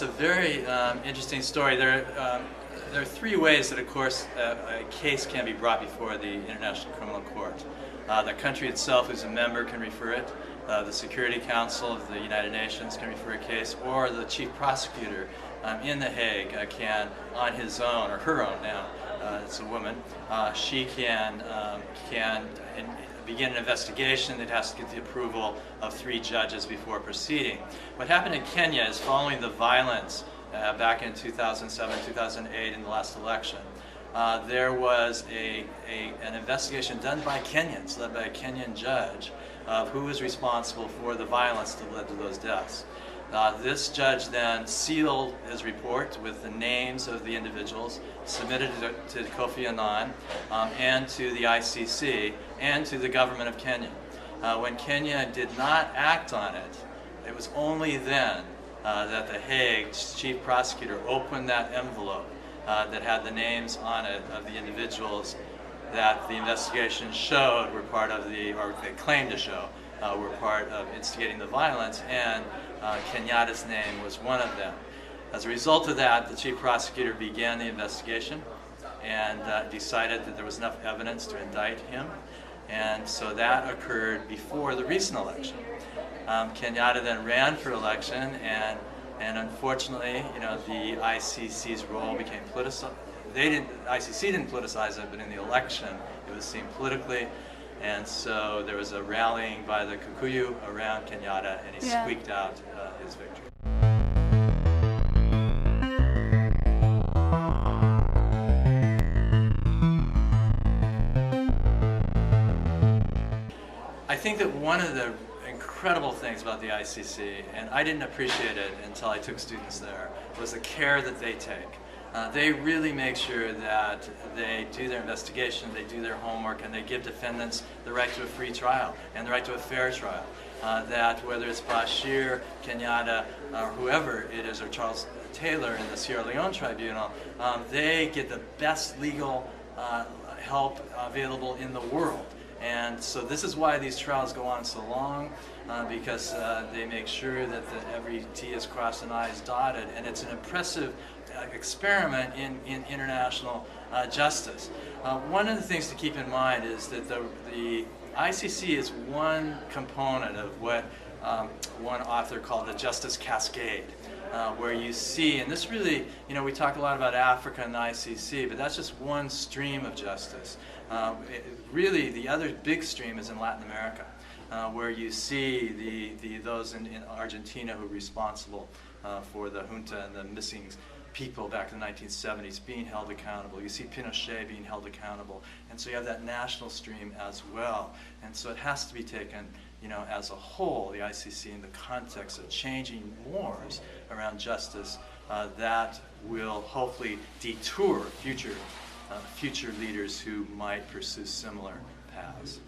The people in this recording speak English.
it's a very interesting story. There are three ways that, of course, a case can be brought before the International Criminal Court. The country itself, who's a member, can refer it. The Security Council of the United Nations can refer a case, or the chief prosecutor in The Hague can, on his own, or her own now, it's a woman, she can begin an investigation that has to get the approval of 3 judges before proceeding. What happened in Kenya is, following the violence back in 2007, 2008 in the last election, there was an investigation done by Kenyans, led by a Kenyan judge, of who was responsible for the violence that led to those deaths. This judge then sealed his report with the names of the individuals, submitted it to Kofi Annan and to the ICC and to the government of Kenya. When Kenya did not act on it, it was only then that The Hague's chief prosecutor opened that envelope that had the names on it of the individuals that the investigation showed were part of or they claimed to show, were part of instigating the violence, and Kenyatta's name was one of them. As a result of that, the chief prosecutor began the investigation and decided that there was enough evidence to indict him, and so that occurred before the recent election. Kenyatta then ran for election, and unfortunately, the ICC's role became politicized. ICC didn't politicize it, but in the election, it was seen politically. And so there was a rallying by the Kikuyu around Kenyatta, and he squeaked out his victory. I think that one of the incredible things about the ICC, and I didn't appreciate it until I took students there, was the care that they take. They really make sure that they do their investigation, they do their homework, and they give defendants the right to a free trial and the right to a fair trial. That whether it's Bashir, Kenyatta, or whoever it is, or Charles Taylor in the Sierra Leone Tribunal, they get the best legal help available in the world. And so this is why these trials go on so long, because they make sure that every T is crossed and I is dotted, and it's an impressive experiment in international justice. One of the things to keep in mind is that the ICC is one component of what one author called the justice cascade, where you see, and this really, we talk a lot about Africa and the ICC, but that's just one stream of justice. Really, the other big stream is in Latin America, where you see those in Argentina who are responsible for the junta and the missing people back in the 1970s being held accountable. You see Pinochet being held accountable. And so you have that national stream as well. And so it has to be taken, as a whole, the ICC, in the context of changing mores around justice that will hopefully detour future leaders who might pursue similar paths.